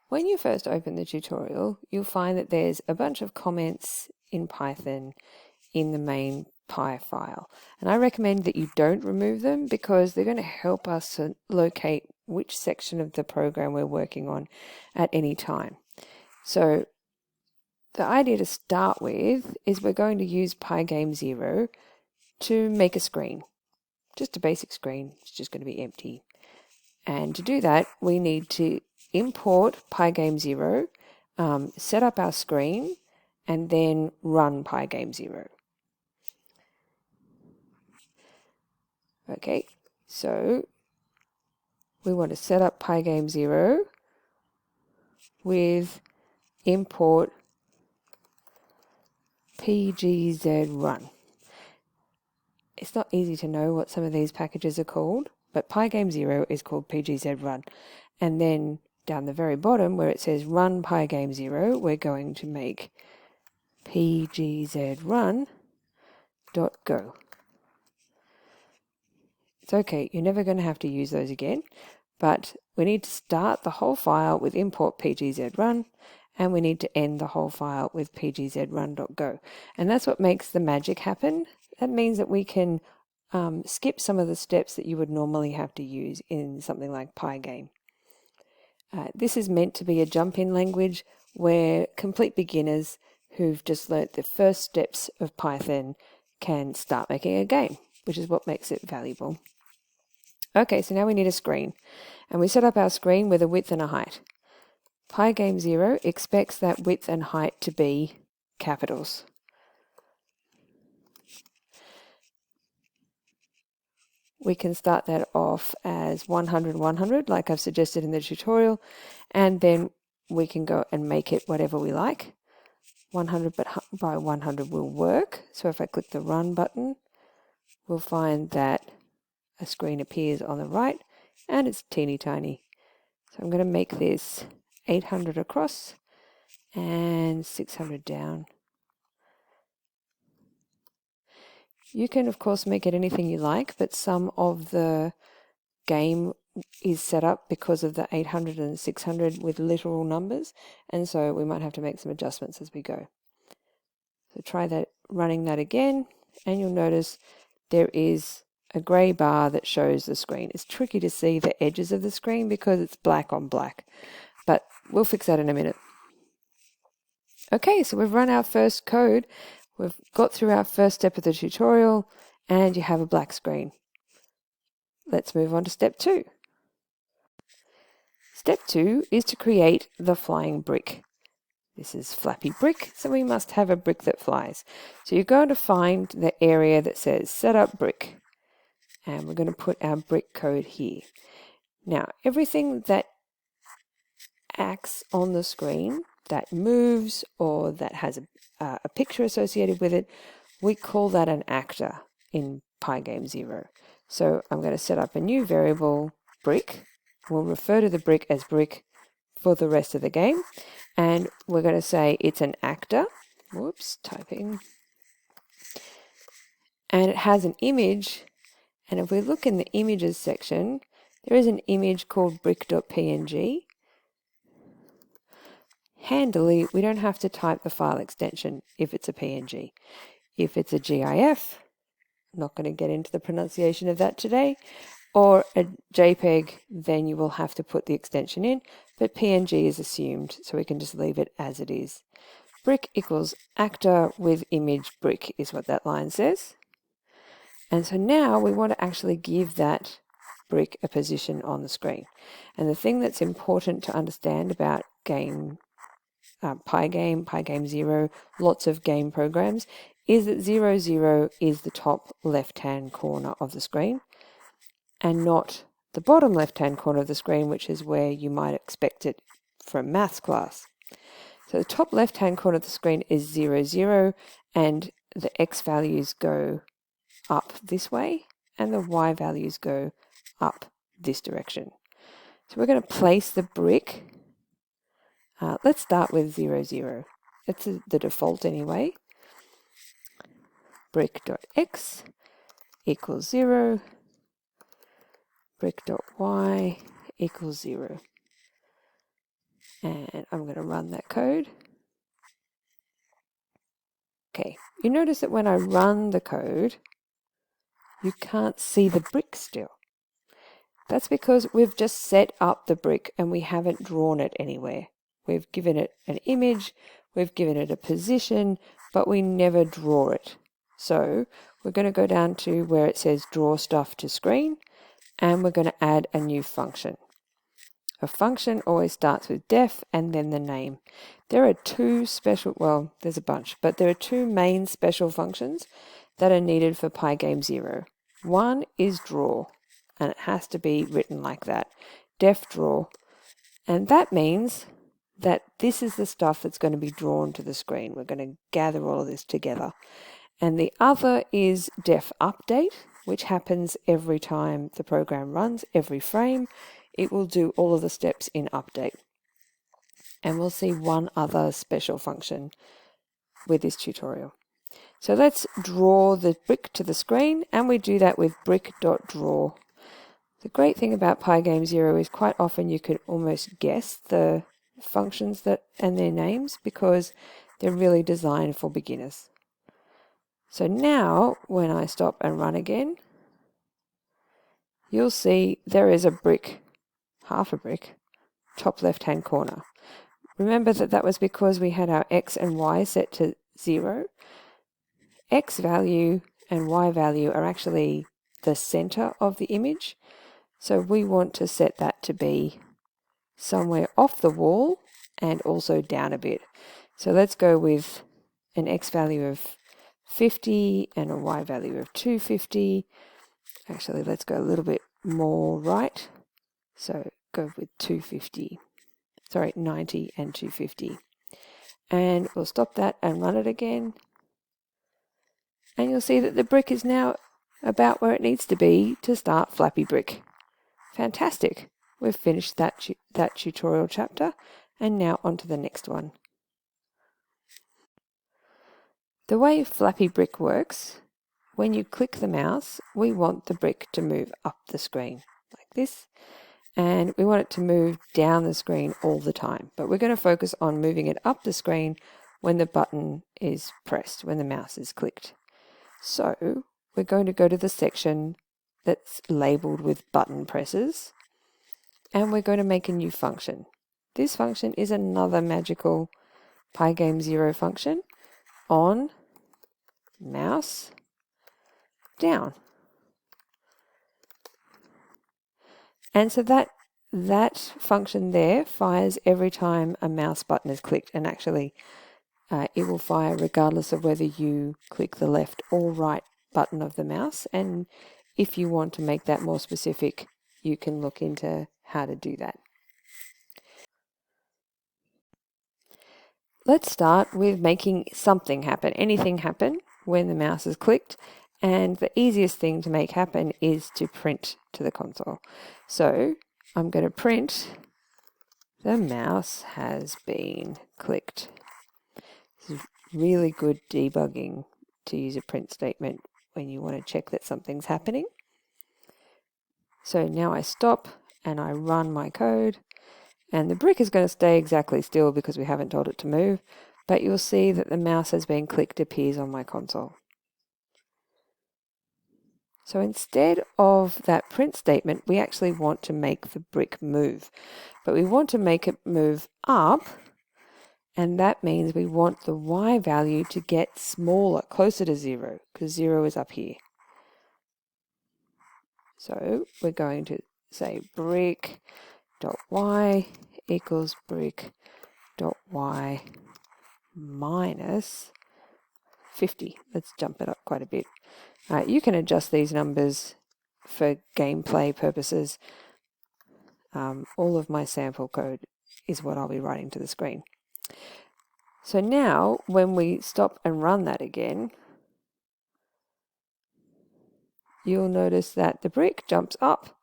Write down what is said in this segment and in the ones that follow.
When you first open the tutorial, you'll find that there's a bunch of comments in Python in the main Py file. And I recommend that you don't remove them because they're going to help us to locate which section of the program we're working on at any time. So the idea to start with is we're going to use Pygame Zero to make a screen. Just a basic screen. It's just going to be empty. And to do that, we need to import Pygame Zero, set up our screen, and then run Pygame Zero. Okay, so we want to set up Pygame Zero with import pgzrun. It's not easy to know what some of these packages are called, but Pygame Zero is called pgzrun. And then down the very bottom where it says run Pygame Zero, we're going to make pgzrun.go. It's okay, you're never going to have to use those again, but we need to start the whole file with import pgzrun, and we need to end the whole file with pgzrun.go. And that's what makes the magic happen. That means that we can skip some of the steps that you would normally have to use in something like Pygame. This is meant to be a jump-in language where complete beginners who've just learnt the first steps of Python can start making a game, which is what makes it valuable. Okay, so now we need a screen, and we set up our screen with a width and a height. Pygame Zero expects that width and height to be capitals. We can start that off as 100, 100, like I've suggested in the tutorial, and then we can go and make it whatever we like. 100 by 100 will work. So if I click the Run button, we'll find that a screen appears on the right, and it's teeny tiny. So I'm going to make this 800 across and 600 down. You can, of course, make it anything you like, but some of the game is set up because of the 800 and 600 with literal numbers, and so we might have to make some adjustments as we go. So try that, running that again, and you'll notice there is a grey bar that shows the screen. It's tricky to see the edges of the screen because it's black on black, but we'll fix that in a minute. Okay, so we've run our first code. We've got through our first step of the tutorial, and you have a black screen. Let's move on to step 2. Step 2 is to create the flying brick. This is Flappy Brick, so we must have a brick that flies. So you're going to find the area that says set up brick, and we're going to put our brick code here. Now, everything that acts on the screen, that moves or that has a picture associated with it, we call that an actor in Pygame Zero. So I'm going to set up a new variable, brick. We'll refer to the brick as brick for the rest of the game. And we're going to say it's an actor. Whoops, typing. And it has an image. And if we look in the images section, there is an image called brick.png. Handily, we don't have to type the file extension if it's a PNG. If it's a GIF, I'm not going to get into the pronunciation of that today, or a JPEG, then you will have to put the extension in, but PNG is assumed, so we can just leave it as it is. Brick equals actor with image brick is what that line says. And so now we want to actually give that brick a position on the screen. And the thing that's important to understand about Pygame Zero, lots of game programs, is that 0, 0 is the top left-hand corner of the screen and not the bottom left-hand corner of the screen, which is where you might expect it from maths class. So the top left-hand corner of the screen is 0, 0, and the X values go up this way, and the Y values go up this direction. So we're going to place the brick. Let's start with 0, 0. That's the default anyway. Brick.x equals 0. Brick.y equals 0. And I'm going to run that code. Okay, you notice that when I run the code, you can't see the brick still. That's because we've just set up the brick and we haven't drawn it anywhere. We've given it an image, we've given it a position, but we never draw it. So we're going to go down to where it says draw stuff to screen, and we're going to add a new function. A function always starts with def and then the name. There are two special, well, there's a bunch, but there are two main special functions that are needed for Pygame Zero. One is draw, and it has to be written like that, def draw. And that means that this is the stuff that's going to be drawn to the screen. We're going to gather all of this together. And the other is def update, which happens every time the program runs, every frame. It will do all of the steps in update. And we'll see one other special function with this tutorial. So let's draw the brick to the screen, and we do that with brick.draw. The great thing about Pygame Zero is quite often you could almost guess the functions and their names because they're really designed for beginners. So now when I stop and run again, you'll see there is a brick, half a brick, top left hand corner. Remember that was because we had our X and Y set to 0. X value and Y value are actually the center of the image. So we want to set that to be somewhere off the wall and also down a bit. So let's go with an X value of 50 and a Y value of 250. Actually, let's go a little bit more right. So go with 250. Sorry, 90 and 250. And we'll stop that and run it again. And you'll see that the brick is now about where it needs to be to start Flappy Brick. Fantastic. We've finished that tutorial chapter, and now on to the next one. The way Flappy Brick works, when you click the mouse, we want the brick to move up the screen like this, and we want it to move down the screen all the time. But we're going to focus on moving it up the screen when the button is pressed, when the mouse is clicked. So we're going to go to the section that's labeled with button presses, and we're going to make a new function. This function is another magical Pygame Zero function, on, mouse, down. And so that function there fires every time a mouse button is clicked, and actually it will fire regardless of whether you click the left or right button of the mouse. And if you want to make that more specific, you can look into how to do that. Let's start with making something happen, anything happen when the mouse is clicked. And the easiest thing to make happen is to print to the console. So I'm going to print the mouse has been clicked. This is really good debugging to use a print statement when you want to check that something's happening. So now I stop and I run my code, and the brick is going to stay exactly still because we haven't told it to move, but you'll see that the mouse has been clicked appears on my console. So instead of that print statement, we actually want to make the brick move, but we want to make it move up, and that means we want the Y value to get smaller, closer to 0, because 0 is up here. So we're going to say brick.y equals brick.y minus 50. Let's jump it up quite a bit. You can adjust these numbers for gameplay purposes. All of my sample code is what I'll be writing to the screen. So now when we stop and run that again, you'll notice that the brick jumps up,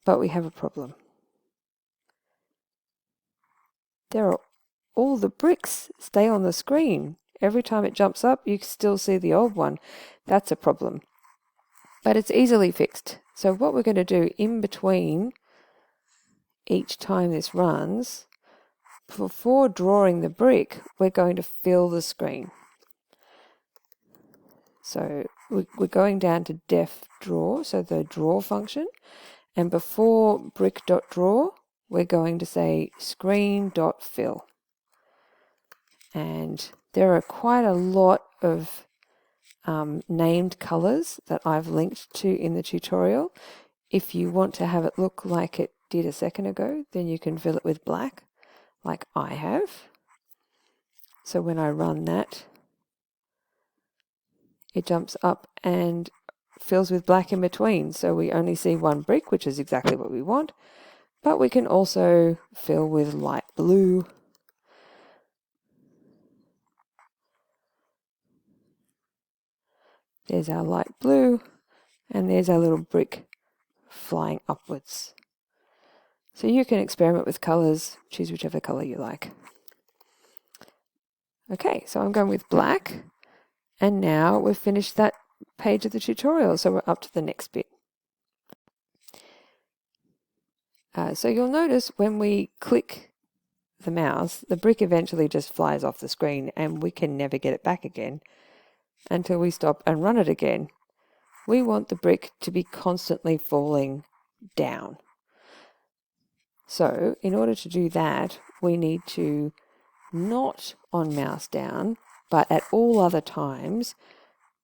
but we have a problem. All the bricks stay on the screen. Every time it jumps up, you can still see the old one. That's a problem. But it's easily fixed. So what we're going to do in between each time this runs, before drawing the brick, we're going to fill the screen. So we're going down to def draw, so the draw function, and before brick.draw, we're going to say screen.fill. And there are quite a lot of named colors that I've linked to in the tutorial. If you want to have it look like it did a second ago, then you can fill it with black, like I have. So when I run that, it jumps up and fills with black in between. So we only see one brick, which is exactly what we want. But we can also fill with light blue. There's our light blue, and there's our little brick flying upwards. So you can experiment with colors, choose whichever color you like. Okay, so I'm going with black, and now we've finished that page of the tutorial, so we're up to the next bit. So you'll notice when we click the mouse, the brick eventually just flies off the screen and we can never get it back again until we stop and run it again. We want the brick to be constantly falling down. So in order to do that, we need to not on mouse down, but at all other times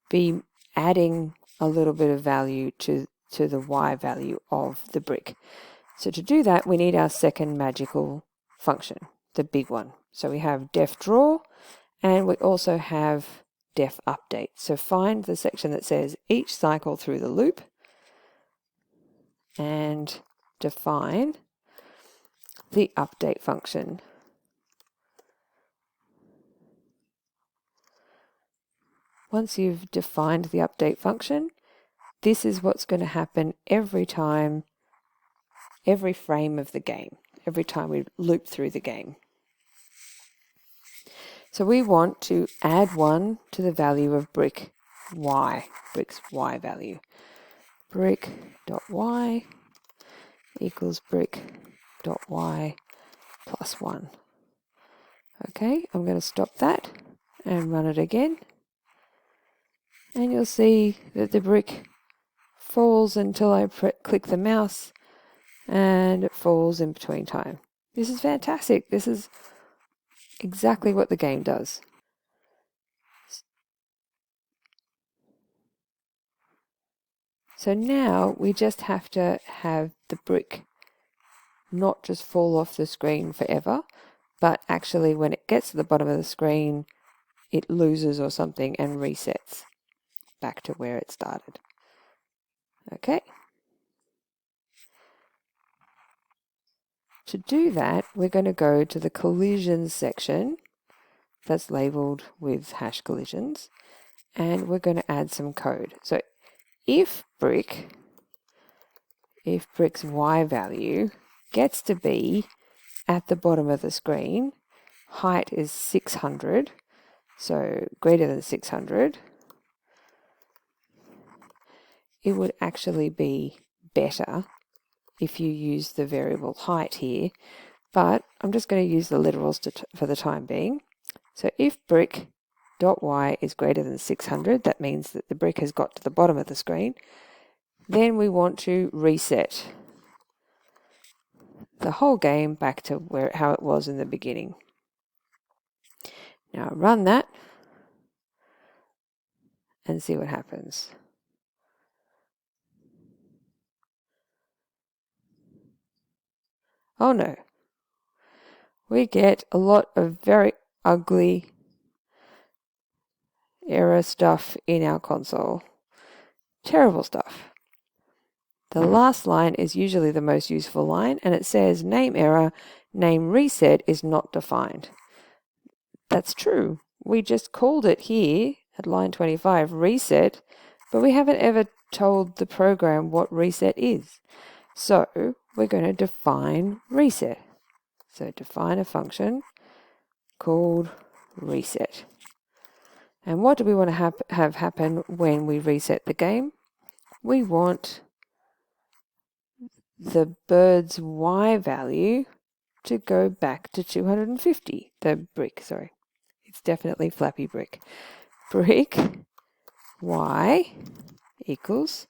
be adding a little bit of value to the Y value of the brick. So to do that, we need our second magical function, the big one. So we have def draw, and we also have def update. So find the section that says each cycle through the loop and define the update function. Once you've defined the update function, this is what's going to happen every time, every frame of the game, every time we loop through the game. So we want to add 1 to the value of brick Y, brick's Y value. Brick.y equals brick.y plus 1. Okay, I'm going to stop that and run it again. And you'll see that the brick falls until I click the mouse, and it falls in between time. This is fantastic. This is exactly what the game does. So now we just have to have the brick not just fall off the screen forever, but actually when it gets to the bottom of the screen, it loses or something and resets back to where it started. Okay. To do that, we're going to go to the collisions section that's labeled with hash collisions, and we're going to add some code. So if brick's Y value gets to be at the bottom of the screen, height is 600, so greater than 600, it would actually be better if you use the variable height here, but I'm just going to use the literals for the time being. So if brick.y is greater than 600, that means that the brick has got to the bottom of the screen. Then we want to reset the whole game back to how it was in the beginning. Now run that and see what happens. Oh no, we get a lot of very ugly error stuff in our console. Terrible stuff. The last line is usually the most useful line, and it says name error, name reset is not defined. That's true. We just called it here at line 25 reset, but we haven't ever told the program what reset is. So we're going to define reset. So define a function called reset. And what do we want to have happen when we reset the game? We want the bird's Y value to go back to 250. The brick, sorry. It's definitely Flappy Brick. Brick y equals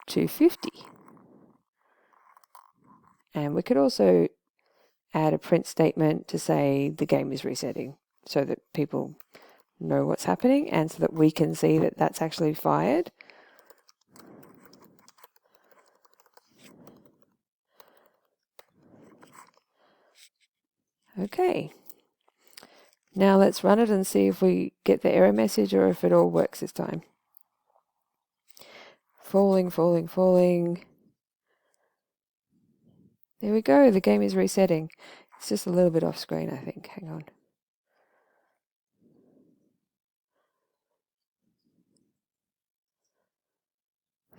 250. And we could also add a print statement to say the game is resetting so that people know what's happening and so that we can see that that's actually fired. Okay. Now let's run it and see if we get the error message or if it all works this time. Falling, falling, falling. There we go, the game is resetting. It's just a little bit off screen, I think. Hang on.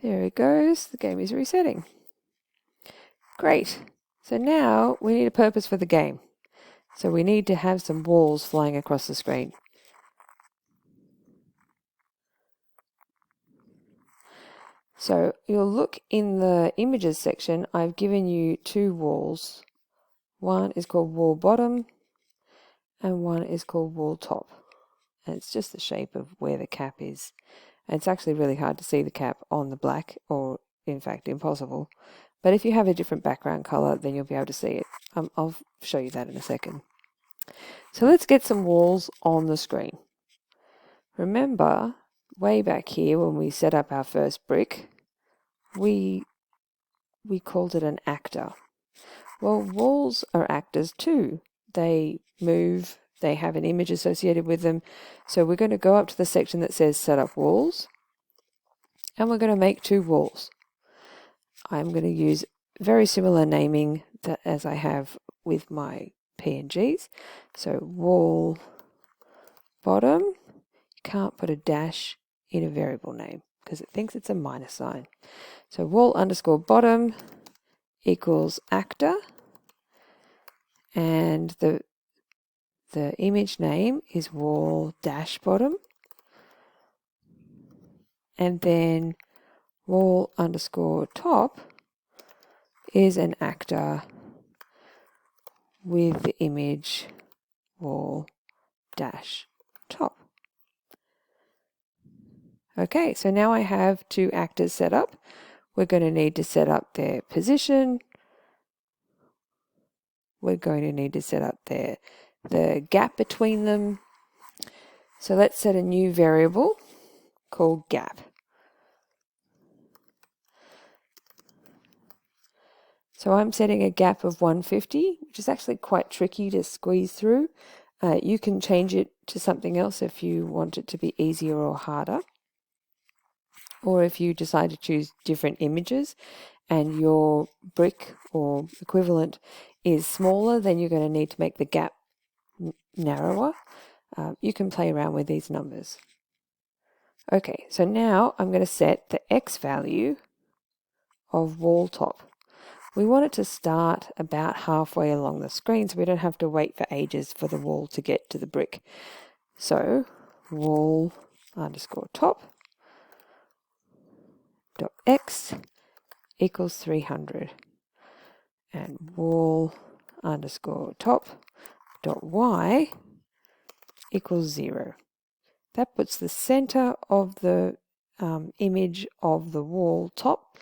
There it goes, the game is resetting. Great. So now we need a purpose for the game. So we need to have some walls flying across the screen. So you'll look in the images section, I've given you two walls. One is called wall bottom and one is called wall top. And it's just the shape of where the cap is. And it's actually really hard to see the cap on the black, or in fact impossible. But if you have a different background color, then you'll be able to see it. I'll show you that in a second. So let's get some walls on the screen. Remember, way back here when we set up our first brick, we called it an actor. Well, walls are actors too. They move, they have an image associated with them. So we're going to go up to the section that says set up walls, and we're going to make two walls. I'm going to use very similar naming as I have with my PNGs. So wall bottom, you can't put a dash in a variable name because it thinks it's a minus sign. So wall underscore bottom equals actor, and the image name is wall dash bottom, and then wall underscore top is an actor with the image wall dash top. Okay, so now I have two actors set up. We're going to need to set up their position. We're going to need to set up the gap between them. So let's set a new variable called gap. So I'm setting a gap of 150, which is actually quite tricky to squeeze through. You can change it to something else if you want it to be easier or harder. Or if you decide to choose different images and your brick or equivalent is smaller, then you're going to need to make the gap narrower. You can play around with these numbers. Okay, so now I'm going to set the X value of wall top. We want it to start about halfway along the screen so we don't have to wait for ages for the wall to get to the brick. So wall underscore top dot X equals 300, and wall underscore top dot Y equals 0. That puts the center of the image of the wall top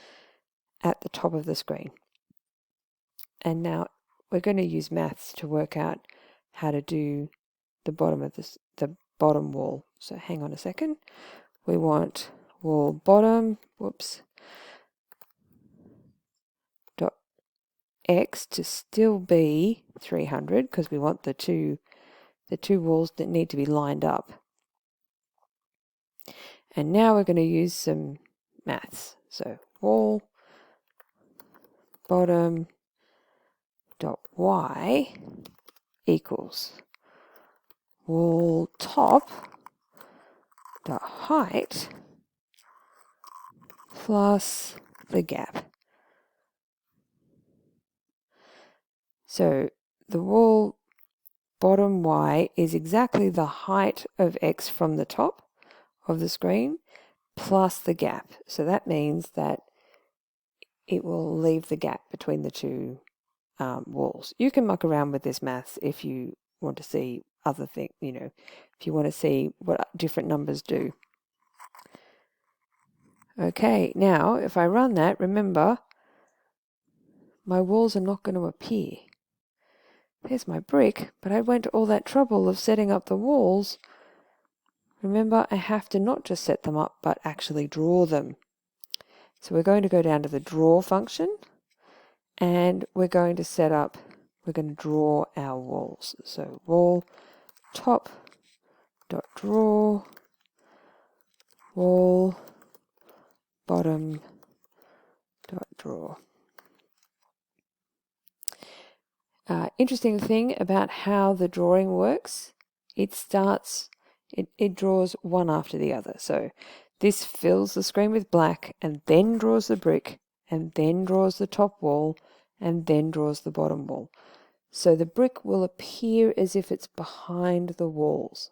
at the top of the screen. And now we're going to use maths to work out how to do the bottom of the bottom wall. So hang on a second. We want wall bottom, dot X to still be 300 because we want the two walls that need to be lined up. And now we're going to use some maths. So wall bottom dot Y equals wall top dot height plus the gap. So the wall bottom Y is exactly the height of X from the top of the screen plus the gap. So that means that it will leave the gap between the two walls. You can muck around with this maths if you want to see other things, if you want to see what different numbers do. Okay, now if I run that, remember, my walls are not going to appear. There's my brick, but I went to all that trouble of setting up the walls. Remember, I have to not just set them up, but actually draw them. So we're going to go down to the draw function, and we're going to draw our walls. So wall top dot draw wall bottom dot draw. Interesting thing about how the drawing works, it draws one after the other. So this fills the screen with black and then draws the brick and then draws the top wall and then draws the bottom wall. So the brick will appear as if it's behind the walls.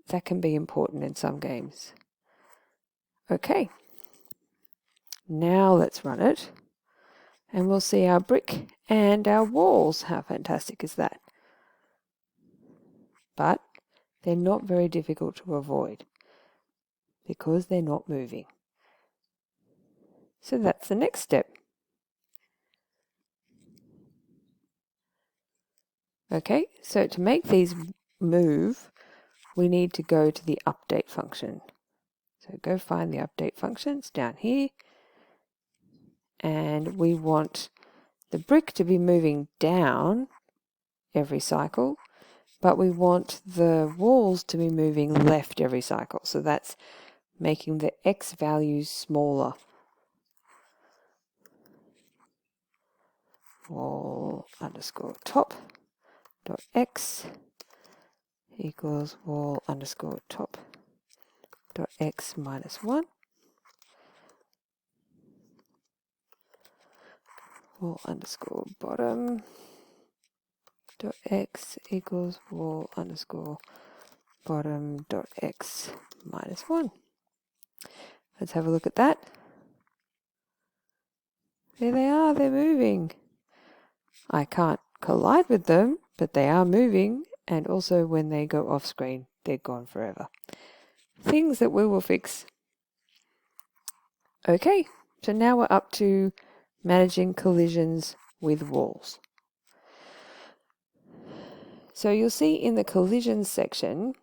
That can be important in some games. Okay, now let's run it and we'll see our brick and our walls. How fantastic is that? But they're not very difficult to avoid because they're not moving. So that's the next step. Okay, so to make these move, we need to go to the update function. So go find the update function, it's down here. And we want the brick to be moving down every cycle, but we want the walls to be moving left every cycle. So that's making the X values smaller. Wall underscore top dot X equals wall underscore top dot X minus 1. Wall underscore bottom dot X equals wall underscore bottom dot X minus 1. Let's have a look at that. There they are, they're moving. I can't collide with them, but they are moving, and also when they go off screen, they're gone forever. Things that we will fix. Okay, so now we're up to managing collisions with walls. So you'll see in the collisions section,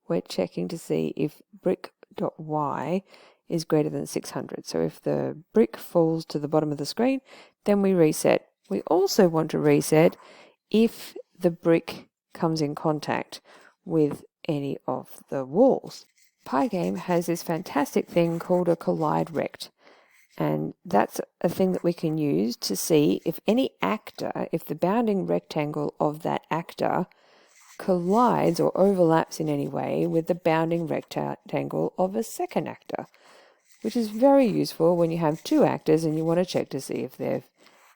we're checking to see if brick.y is greater than 600. So if the brick falls to the bottom of the screen, then we reset. We also want to reset if the brick comes in contact with any of the walls. Pygame has this fantastic thing called a collide rect, and that's a thing that we can use to see if any actor, if the bounding rectangle of that actor collides or overlaps in any way with the bounding rectangle of a second actor, which is very useful when you have two actors and you want to check to see if they've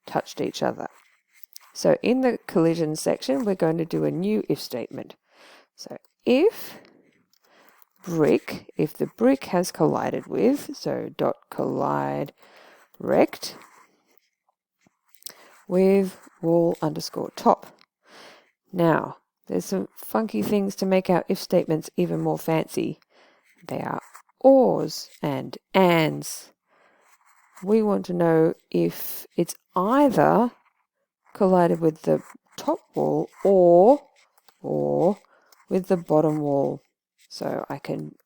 touched each other. So in the collision section, we're going to do a new if statement. So if the brick has collided with, so dot collide rect with wall underscore top. Now, there's some funky things to make our if statements even more fancy. They are ors and ands. We want to know if it's either collided with the top wall or with the bottom wall. So I can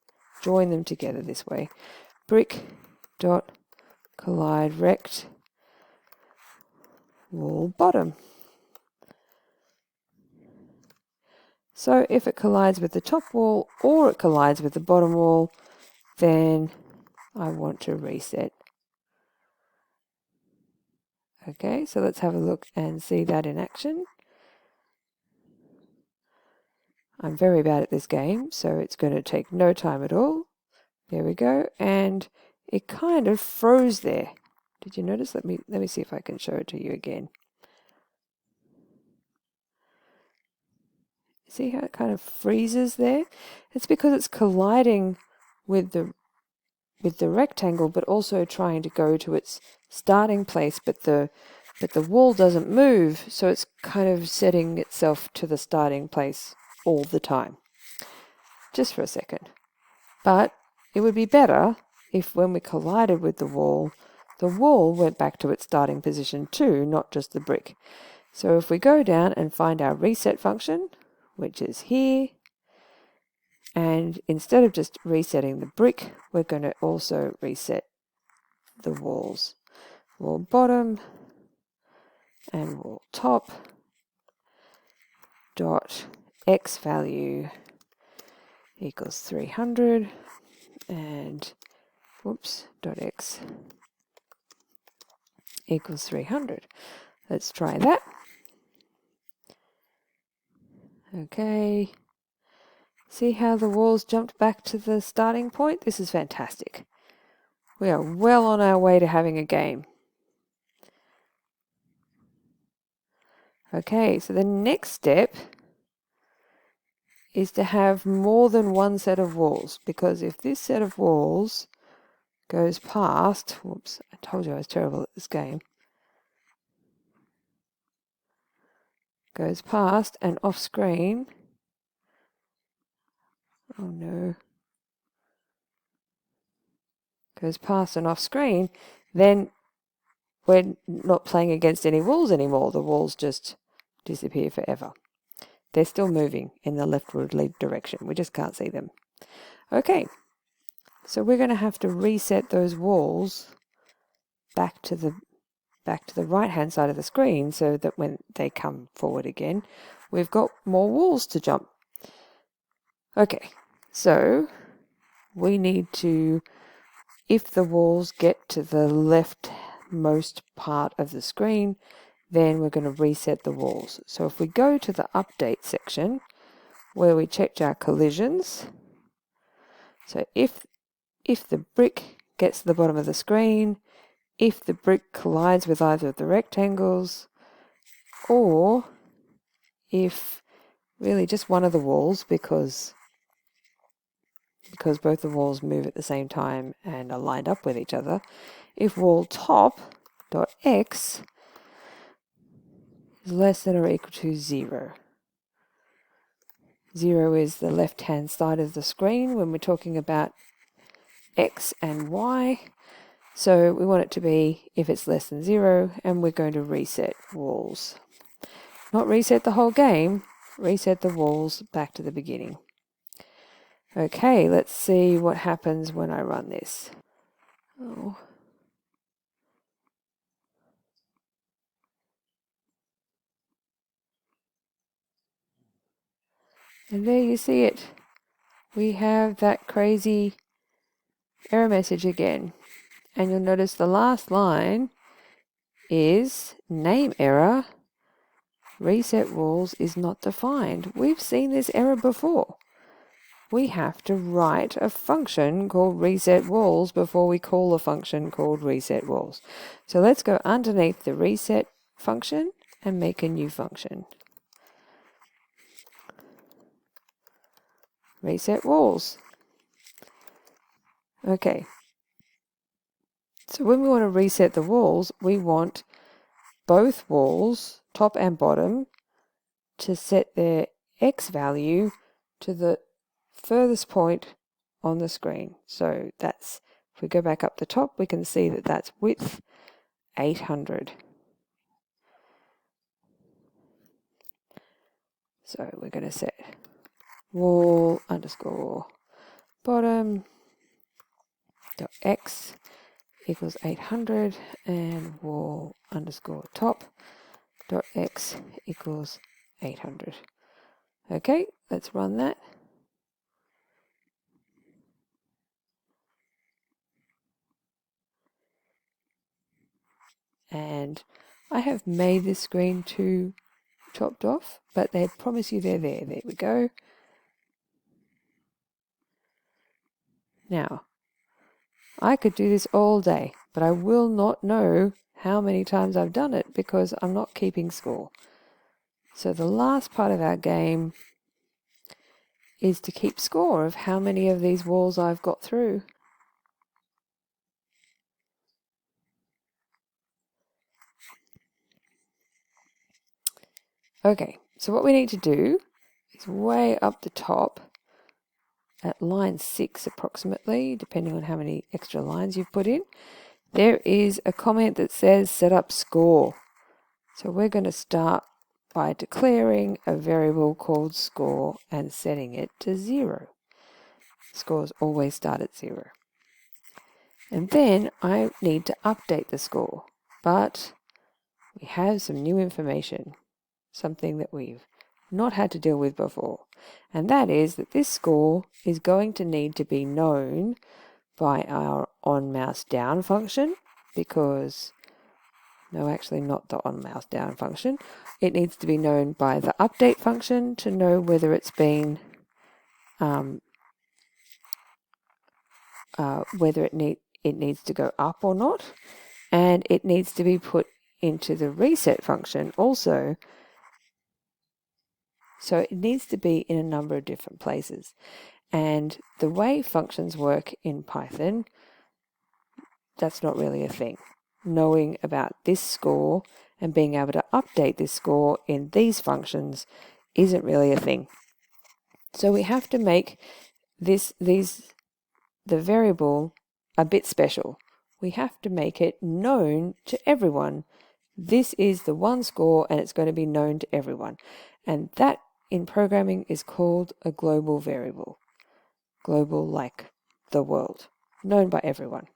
join them together this way. Brick dot collide rect wall bottom. So if it collides with the top wall or it collides with the bottom wall, then I want to reset. Okay, so let's have a look and see that in action. I'm very bad at this game, so it's going to take no time at all. There we go, and it kind of froze there. Did you notice? Let me see if I can show it to you again. See how it kind of freezes there? It's because it's colliding with the rectangle, but also trying to go to its starting place, but the but the wall doesn't move, so it's kind of setting itself to the starting place all the time. Just for a second. But it would be better if when we collided with the wall went back to its starting position too, not just the brick. So if we go down and find our reset function, which is here, and instead of just resetting the brick, we're going to also reset the walls. Wall bottom and wall top dot x value equals 300 and dot x equals 300. Let's try that. Okay. See how the walls jumped back to the starting point? This is fantastic. We are well on our way to having a game. Okay, so the next step is to have more than one set of walls, because if this set of walls goes past, I told you I was terrible at this game, goes past and off screen, oh no, goes past and off screen, then we're not playing against any walls anymore. The walls just disappear forever. They're still moving in the leftward lead direction. We just can't see them. Okay, so we're going to have to reset those walls back to the right hand side of the screen so that when they come forward again, we've got more walls to jump. Okay, so we need to, if the walls get to the leftmost part of the screen, then we're going to reset the walls. So if we go to the update section where we checked our collisions, so if the brick gets to the bottom of the screen, if the brick collides with either of the rectangles, or if really just one of the walls, because both the walls move at the same time and are lined up with each other, if wall top dot x is less than or equal to 0. 0 is the left-hand side of the screen when we're talking about x and y. So we want it to be if it's less than 0, and we're going to reset walls. Not reset the whole game, reset the walls back to the beginning. Okay, let's see what happens when I run this. Oh. And there you see it. We have that crazy error message again. And you'll notice the last line is name error, reset walls is not defined. We've seen this error before. We have to write a function called reset walls before we call a function called reset walls. So let's go underneath the reset function and make a new function. Reset walls. Okay. So when we want to reset the walls, we want both walls, top and bottom, to set their x value to the furthest point on the screen. So that's, if we go back up the top, we can see that that's width 800. So we're going to set wall underscore bottom dot x equals 800 and wall underscore top dot x equals 800. Okay, let's run that. And I have made this screen too chopped off, but they promise you they're there. There we go. Now, I could do this all day, but I will not know how many times I've done it because I'm not keeping score. So the last part of our game is to keep score of how many of these walls I've got through. Okay, so what we need to do is way up the top at line 6 approximately, depending on how many extra lines you've put in, there is a comment that says set up score. So we're going to start by declaring a variable called score and setting it to 0. Scores always start at 0. And then I need to update the score, but we have some new information, something that we've not had to deal with before. And that is that this score is going to need to be known by our onMouseDown function, because, no, actually not the onMouseDown function. It needs to be known by the update function to know whether it's been, whether it needs to go up or not. And it needs to be put into the reset function also. So it needs to be in a number of different places. And the way functions work in Python, that's not really a thing. Knowing about this score and being able to update this score in these functions isn't really a thing. So we have to make the variable a bit special. We have to make it known to everyone. This is the one score and it's going to be known to everyone. And that in programming is called a global variable. Global like the world, known by everyone.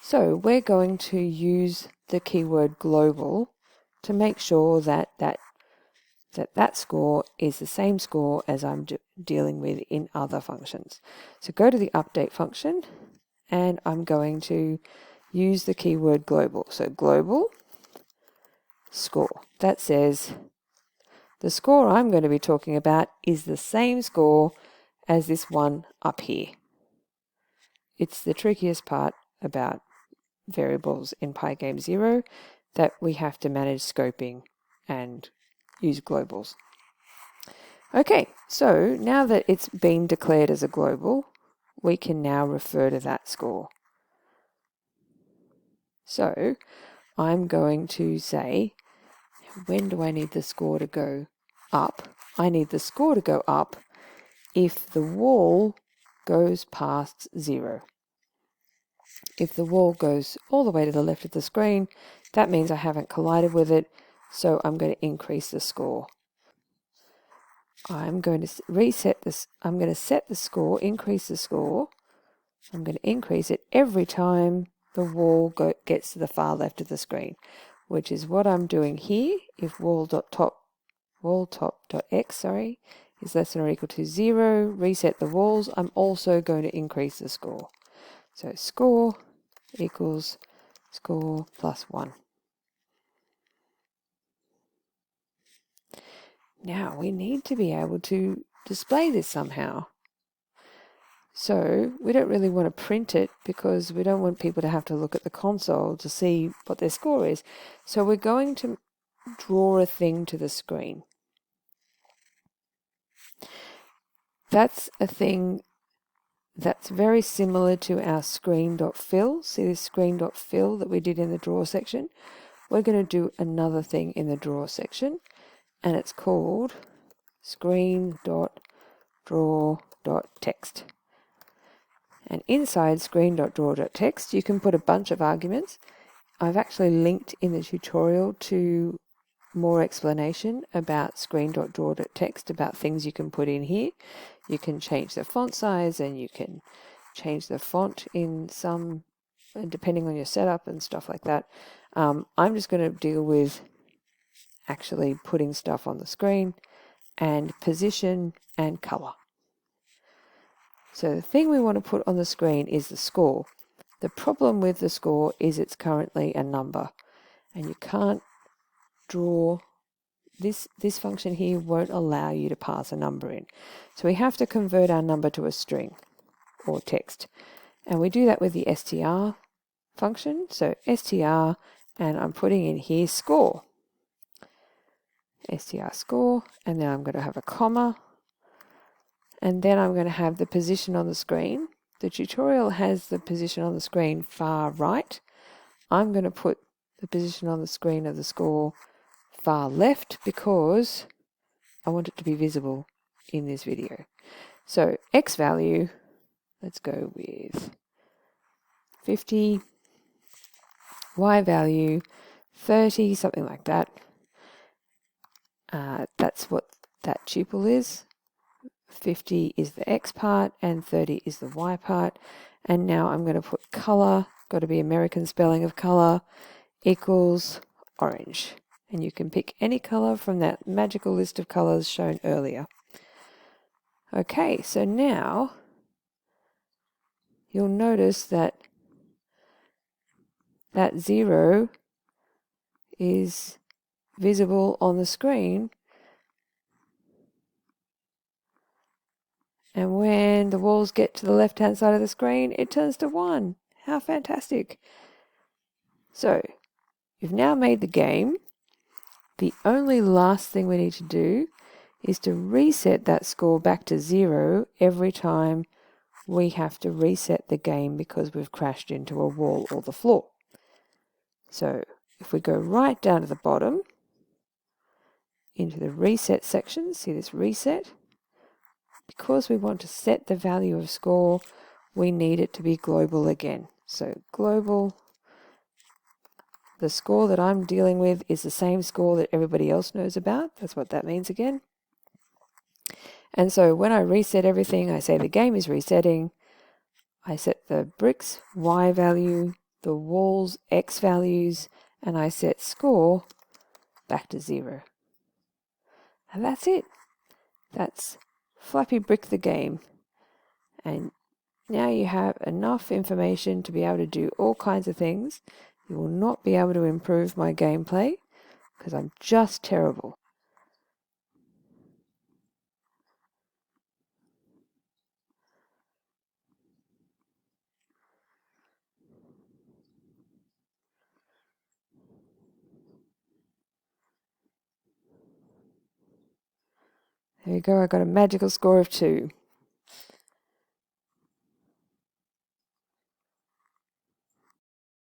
So we're going to use the keyword global to make sure that that score is the same score as I'm dealing with in other functions. So go to the update function and I'm going to use the keyword global. So global score. That says the score I'm going to be talking about is the same score as this one up here. It's the trickiest part about variables in Pygame Zero, that we have to manage scoping and use globals. Okay, so now that it's been declared as a global, we can now refer to that score. So I'm going to say, when do I need the score to go up? I need the score to go up if the wall goes past 0. If the wall goes all the way to the left of the screen, that means I haven't collided with it, so I'm going to increase the score. I'm going to reset this. I'm going to set the score, increase the score. I'm going to increase it every time the wall gets to the far left of the screen, which is what I'm doing here. If wall.top.x, is less than or equal to 0, reset the walls, I'm also going to increase the score. So score equals score plus 1. Now we need to be able to display this somehow. So we don't really want to print it because we don't want people to have to look at the console to see what their score is. So we're going to draw a thing to the screen. That's a thing that's very similar to our screen.fill. See this screen.fill that we did in the draw section? We're going to do another thing in the draw section, and it's called screen.draw.text. And inside screen.draw.text, you can put a bunch of arguments. I've actually linked in the tutorial to more explanation about screen.draw.text, about things you can put in here. You can change the font size and you can change the font in some, depending on your setup and stuff like that. I'm just going to deal with actually putting stuff on the screen and position and color. So the thing we want to put on the screen is the score. The problem with the score is it's currently a number, and you can't draw this function here won't allow you to pass a number in. So we have to convert our number to a string or text. And we do that with the str function. So str, and I'm putting in here score. Str score, and then I'm going to have a comma, and then I'm going to have the position on the screen. The tutorial has the position on the screen far right. I'm going to put the position on the screen of the score far left because I want it to be visible in this video. So X value, let's go with 50, Y value 30, something like that. That's what that tuple is. 50 is the X part and 30 is the Y part. And now I'm going to put color, got to be American spelling of color, equals orange. And you can pick any color from that magical list of colors shown earlier. Okay, so now you'll notice that that 0 is visible on the screen, and when the walls get to the left hand side of the screen it turns to 1. How fantastic. So you've now made the game. The only last thing we need to do is to reset that score back to 0 every time we have to reset the game because we've crashed into a wall or the floor. So if we go right down to the bottom into the reset section, see this reset? Because we want to set the value of score, we need it to be global again. So global, the score that I'm dealing with is the same score that everybody else knows about. That's what that means again. And so when I reset everything, I say the game is resetting. I set the bricks Y value, the walls X values, and I set score back to 0. And that's it. That's Flappy Brick the game. And now you have enough information to be able to do all kinds of things. You will not be able to improve my gameplay because I'm just terrible. There you go, I got a magical score of 2.